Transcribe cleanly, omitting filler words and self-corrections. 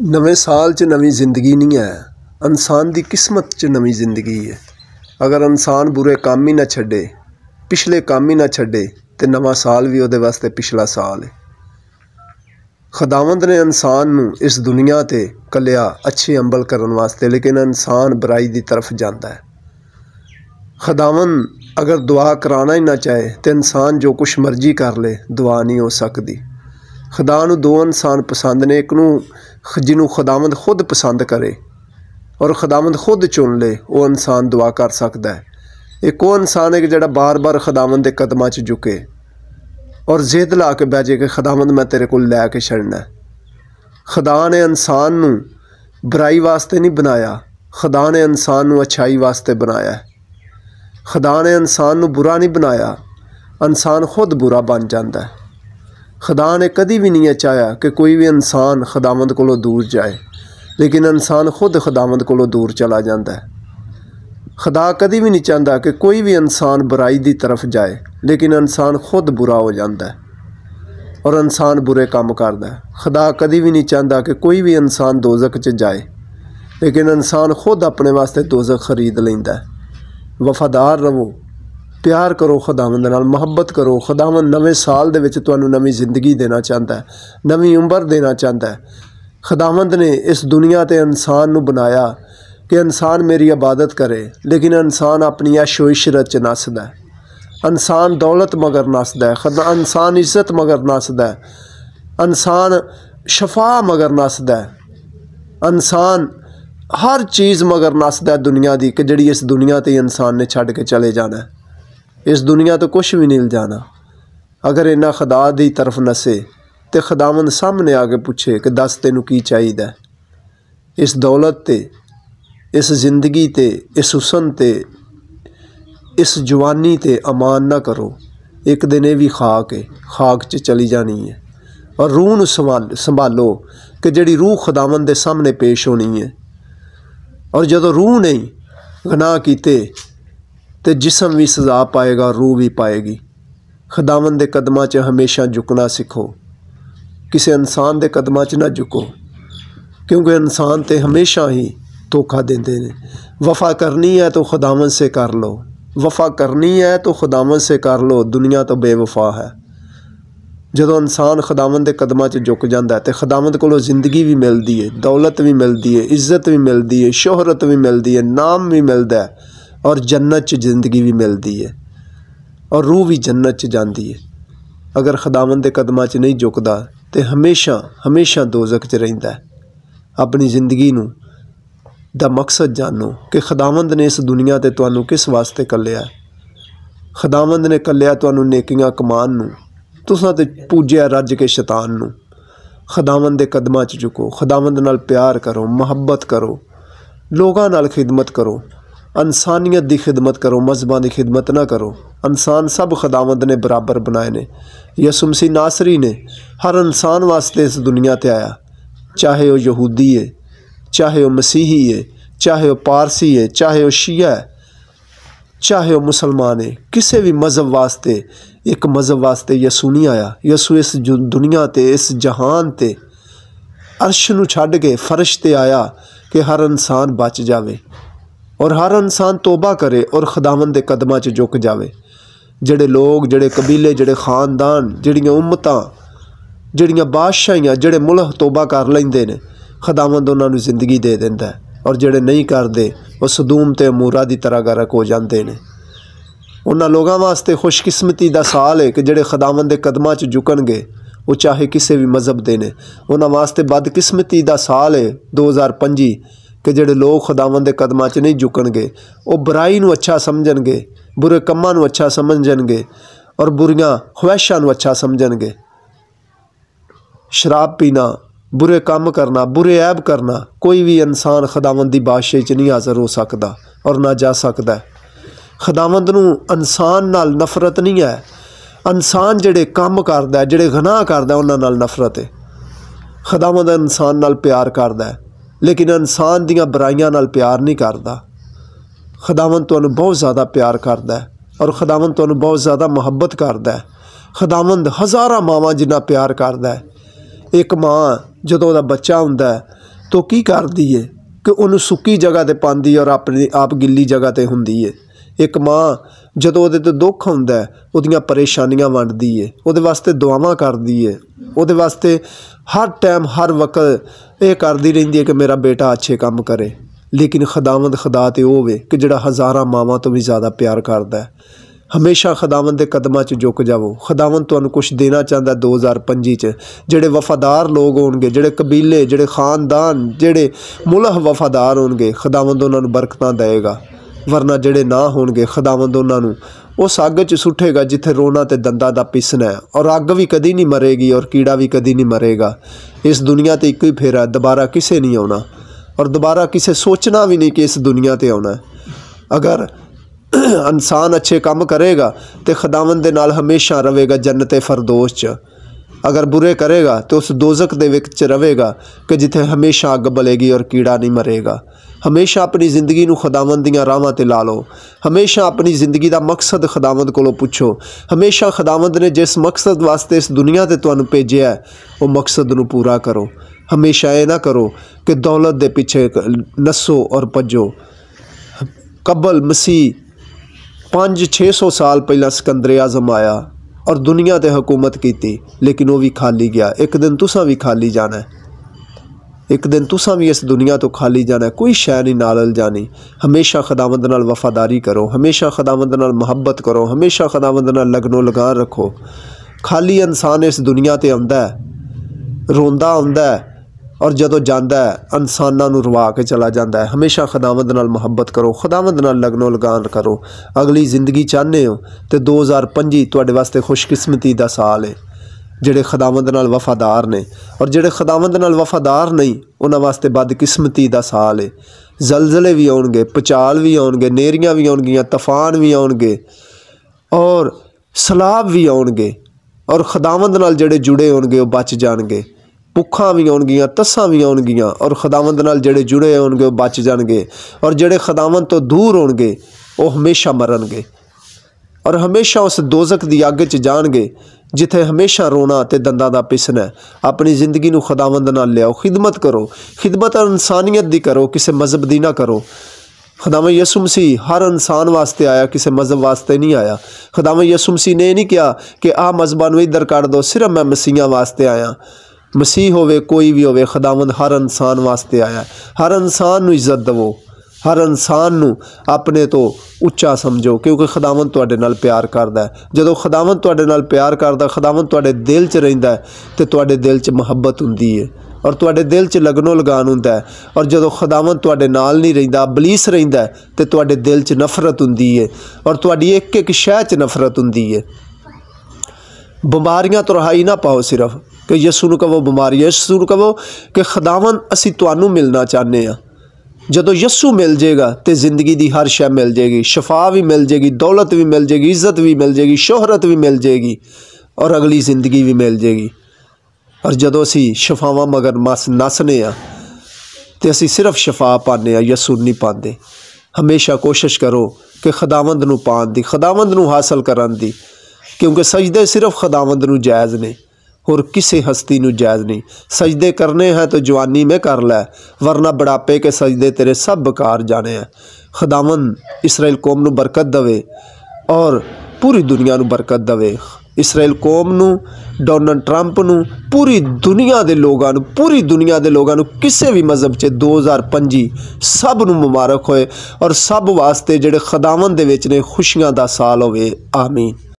नवें साल च नवी जिंदगी नहीं है, इंसान की किस्मत च नवी जिंदगी है। अगर इंसान बुरे काम ही ना छड्डे, पिछले काम ही ना छड्डे, तो नवा साल भी उहदे वास्ते पिछला साल है। खुदावंद ने इंसान नूं इस दुनिया ते कलिया अच्छे अंबल करन वास्ते, लेकिन इंसान बुराई की तरफ जाता है। खुदावंद अगर दुआ कराना ही ना चाहे तो इंसान जो कुछ मर्जी कर ले, दुआ नहीं हो सकती। खुदा नूं दो इंसान पसंद ने, एक नूं जिन्हों खुदावंद खुद पसंद करे और खुदावंद खुद चुन ले, वो इंसान दुआ कर सकता है। एक वो इंसान है कि जिहड़ा बार बार खुदावंद के कदमां च झुके और जिद ला के बह जाए कि खुदावंद मैं तेरे को लैके छड़ना है। खुदा ने इंसान नूं बुराई वास्ते नहीं बनाया, खुदा ने इंसान नूं अच्छाई वास्ते बनाया है। खुदा ने इंसान नूं बुरा नहीं बनाया, इंसान खुद बुरा बन जाता है। खुदा ने कभी भी नहीं चाहा कि कोई भी इंसान खुदावंद कोलों दूर जाए, लेकिन इंसान खुद खुदावंद कोलों दूर चला जाता है। खुदा कभी भी नहीं चाहता कि कोई भी इंसान बुराई की तरफ जाए, लेकिन इंसान खुद बुरा हो जाता है और इंसान बुरे काम करता है। खुदा कभी भी नहीं चाहता कि कोई भी इंसान दोज़ख च जाए, लेकिन इंसान खुद अपने वास्ते दोज़ख खरीद लेंदा है। वफादार रहो, प्यार करो खुदावंद नाल, मुहब्बत करो। खुदावंद नवें साल दे विच तुहानूं नवी जिंदगी देना चाहता है, नवी उम्र देना चाहता है। खुदावंद ने इस दुनिया ते इंसान नूं बनाया कि इंसान मेरी इबादत करे, लेकिन इंसान अपनी ऐशो इशरत च नसदा है। इंसान दौलत मगर नसदा है, इंसान इज्जत मगर नसदा है, इंसान शफा मगर नसदा है, इंसान हर चीज़ मगर नसदा है दुनिया की, कि जिहड़ी इस दुनिया ते इंसान ने छड्ड के चले जाना है। इस दुनिया तो कुछ भी नहीं जाना। अगर इन्ना खुदा की तरफ नसे तो खुदावंद सामने आके पूछे कि दस तेनू की चाहिए। इस दौलत ते, इस जिंदगी ते, इस हुसन ते, इस जवानी ते अमान ना करो। एक दिन ये भी खाक है, खाक च चली जानी है। और रूह नूं संभालो कि जिहड़ी रूह खुदावंद दे सामने पेश होनी है। और जदों रूह नहीं गुनाह कीते तो जिस्म भी सज़ा पाएगा, रूह भी पाएगी। खुदावंद दे कदमां च हमेशा झुकना सीखो, किसी इंसान दे कदमां च ना झुको, क्योंकि इंसान तो हमेशा ही धोखा देंदे ने। वफा करनी है तो खुदावंद से कर लो, वफा करनी है तो खुदावंद से कर लो, दुनिया तो बेवफा है। जदों इंसान खुदावंद दे कदमां च झुक जाता है तो खुदावंद कोलों जिंदगी भी मिलती है, दौलत भी मिलती है, इज्जत भी मिलती है, शोहरत भी मिलती है, नाम भी मिलता है, और जन्नत च जिंदगी भी मिलती है, और रूह भी जन्नत च जाती है। अगर खुदावंद दे कदमां च नहीं झुकदा तो हमेशा हमेशा दोज़ख च रहिंदा है। अपनी जिंदगी नूं दा मकसद जानो कि खुदावंद ने इस दुनिया ते तुहानूं किस वास्ते कल्लिया। खुदावंद ने कल्लिया तुहानूं नेकियां कमान नूं, तुसां ते पूजिया रज के शैतान नूं। खुदावंद दे कदमां च झुको, खुदावंद नाल प्यार करो, मुहब्बत करो, लोगां नाल खिदमत करो, इंसानियत की खिदमत करो, मजहबां की खिदमत ना करो। इंसान सब खुदावंद ने बराबर बनाए ने। यसू मसीह नासरी ने हर इंसान वास्ते इस दुनिया ते आया, चाहे वह यहूदी है, चाहे वह मसीही है, चाहे वह पारसी है, चाहे वह शिया है, चाहे वह मुसलमान है। किसी भी मजहब वास्ते, एक मजहब वास्ते यसू नहीं आया। यसू इस दुनिया ते, इस जहान ते अर्श नूं छड्ड के फर्श ते आया कि हर इंसान बच जावे और हर इंसान तोबा करे और खुदावंद दे कदमां च झुक जावे। जिहड़े लोग, जिहड़े कबीले, जिहड़े खानदान, जिहड़ियां उम्मतां, जिहड़ियां बादशाहियां, जिहड़े मुल्क तोबा कर लैंदे ने, खुदावंद उन्हां नूं जिंदगी दे दिंदा है, और जिहड़े नहीं करते वो सदूम ते अमूरा की तरह गरक हो जाते हैं। उन्हां लोगों वास्ते खुशकिस्मती का साल है कि जिहड़े खुदावंद दे कदमां च झुकणगे, वो चाहे किसी भी मजहब दे ने। उन्हां वास्ते बदकिस्मती का साल है 2025 कि जिहड़े लोग खुदावंद दे कदमां च नहीं झुकणगे, वो बुराई नूं अच्छा समझणगे, बुरे कम्मां नूं अच्छा समझणगे और बुरियां ख्वाहिशां नूं अच्छा समझणगे। शराब पीना, बुरे काम करना, बुरे ऐब करना, कोई भी इंसान खुदावंद दी बादशाही च नहीं हाज़र हो सकता और ना जा सकता है। खुदावंद नूं इंसान नाल नफरत नहीं है। इंसान जिहड़े काम करदा है, जिहड़े गुनाह करदा है, उन्हां नाल नफरत है। खुदावंद इंसान नाल प्यार करदा है, लेकिन इंसान दियां बुराइयां नाल प्यार नहीं करदा। खुदावंद तुहानूं बहुत ज़्यादा प्यार करदा है और खुदावंद तुहानूं बहुत ज़्यादा मुहब्बत करदा है। खुदावंद हज़ारां मावां जिन्ना प्यार करदा है। एक माँ जदों उहदा बच्चा हुंदा है तो की करदी है कि उन्होंने सुक्की जगह ते पांदी और अपनी आप गिल्ली जगह ते हुंदी है। एक माँ जदों उहदे ते दुख हुंदा है उहदियां परेशानियां वंडदी है, उहदे वास्ते दुआवां करदी है, उहदे वास्ते हर टाइम हर वक्त ये करदी रहिंदी है कि मेरा बेटा अच्छे काम करे। लेकिन खुदावंद खुदा ते ओह वे कि जिहड़ा हज़ारां मावां तो भी ज़्यादा प्यार करदा है। हमेशा खुदावंद दे कदमां च झुक जावो। खुदावंद तुहानूं कुछ देना चाहता 2025 च। जिहड़े वफादार लोग होणगे, जिहड़े कबीले, जिहड़े खानदान, जिहड़े मुल्ह वफादार होणगे, खुदावंद उन्हां नूं बरकतां देगा। वरना जिहड़े ना होणगे, खुदावंद उन्हां नूं उस अग च सुट्ठेगा जिथे रोना ते दंदां दा पिसना है। और अग भी कदी नहीं मरेगी और कीड़ा भी कदी नहीं मरेगा। इस दुनिया ते इक्को ही फेरा, दोबारा किसे नहीं आउणा और दोबारा किसे सोचना भी नहीं कि इस दुनिया ते आउणा है। अगर इंसान अच्छे काम करेगा तो खुदावंद दे नाल हमेशा रहेगा जन्नत फरदौस च। अगर बुरे करेगा तो उस दोज़ख दे विच रहेगा कि जिथे हमेशा अग बलेगी और कीड़ा नहीं मरेगा। हमेशा अपनी ज़िंदगी नूं खुदावंद दीआं राहां ते ला लो। हमेशा अपनी ज़िंदगी दा मकसद खुदावंद कोलों पुछो। हमेशा खुदावंद ने जिस मकसद वास्ते इस दुनिया ते तुहानूं भेजिआ है वो मकसद नूं पूरा करो। हमेशा ये ना करो कि दौलत दे पिछे नस्सो और भजो। कबल मसीह 500-600 साल पहला सिकंदर आज़म आया और दुनिया ते हुकूमत की, लेकिन वो भी खाली गया। एक दिन तुसां भी खाली जाना है, एक दिन तुसां भी इस दुनिया तो खाली जाना है। कोई शै नहीं नाल जानी। हमेशा खुदावंद नाल वफादारी करो, हमेशा खुदावंद नाल मुहब्बत करो, हमेशा खुदावंद नाल लगनो लगान रखो। खाली इंसान इस दुनिया ते आउंदा है, रोंदा आउंदा है और जदों जांदा है इंसानां नूं रुवा के चला जाता है। हमेशा खुदावंद नाल मुहब्बत करो, खुदावंद नाल लगनो लगान करो। अगली जिंदगी चाहते हो तो 2025 तुहाडे वास्ते खुशकिस्मती दा साल है। जिहड़े खुदावंद नाल वफादार ने और जिहड़े खुदावंद नाल वफादार नहीं उन्हां वास्ते बदकिस्मती दा साल है। जलजले भी आउणगे, भुचाल भी आउणगे, नेरियां भी आउणगियां, तूफान भी आउणगे और सैलाब भी आउणगे। और खुदावंद नाल जिहड़े जुड़े होणगे वो बच जाणगे। भुखा भी आउणगियां, तस्सां भी आउणगियां और खुदावंद नाल जिहड़े जुड़े होणगे वो बच जाणगे। और जिहड़े खुदावंद तो दूर होणगे वो हमेशा मरनगे और हमेशा उस दोज़ख दी अग च जाणगे जिथे हमेशा रोना ते दंदां दा पिसना है। अपनी ज़िंदगी नूं खुदावंद नाल लियाओ, खिदमत करो। खिदमत इंसानियत दी करो, किसी मज़हब दी ना करो। खुदावंद यसु मसीह हर इंसान वास्ते आया, किसी मज़हब वास्ते नहीं आया। खुदावंद यसु मसीह ने नहीं कहा कि आ मज़हबां नूं इधर कढ़ दो, सिर्फ मैं मसीहां वास्ते आया। मसीह होवे कोई भी होवे, खुदावंद हर इंसान वास्ते आया। हर इंसान नूं इज्जत दवो, हर इंसान नूं अपने तो उच्चा समझो, क्योंकि खुदावंद तुहाडे नाल प्यार करदा है। जदों खुदावंद तुहाडे नाल प्यार करदा, खुदावंद तुहाडे दिल च रहिंदा है ते तुहाडे दिल च मुहब्बत हुंदी है और तुहाडे दिल च लगनो लगान हुंदा है। और जदों खुदावंद तुहाडे नाल नहीं रहिंदा, इबलीस रहिंदा है ते तुहाडे दिल च नफरत हुंदी है और तुहाडी एक एक शै च नफरत हुंदी है। बीमारियां तो रहाई ना पाओ सिर्फ कि यसू नूं कहो बीमारी, यसू नूं कहो कि खुदावंद असीं तुहानूं मिलना चाहते हैं। जदों यसू मिल जाएगा तो जिंदगी की हर शै मिल जाएगी, शफा भी मिल जाएगी, दौलत भी मिल जाएगी, इज्जत भी मिल जाएगी, शोहरत भी मिल जाएगी और अगली ज़िंदगी भी मिल जाएगी। और जदों असीं शफावां मगर नसने तो असीं सिर्फ शफा पाने, यसू नहीं पाते। हमेशा कोशिश करो कि खुदावंद नूं पाण दी, खुदावंद नूं हासिल करन दी, क्योंकि सजदे सिर्फ खुदावंद नूं जायज़ ने और किसी हस्ती नूं जायज़ नहीं। सजदे करने हैं तो जवानी में कर लै, वरना बुढ़ापे के सजदे तेरे सब बेकार जाने हैं। खुदावंद इसराइल कौम नूं बरकत दवे और पूरी दुनिया नूं बरकत दवे। इसराइल कौम नूं, डोनाल्ड ट्रंप नूं, पूरी दुनिया के लोगों नूं, पूरी दुनिया के लोगों नूं, किसी भी मज़हब च 2025 सब नूं मुबारक होए और सब वास्ते जिहड़े खुदावंद दे विच ने खुशियां दा साल होवे। आमीन।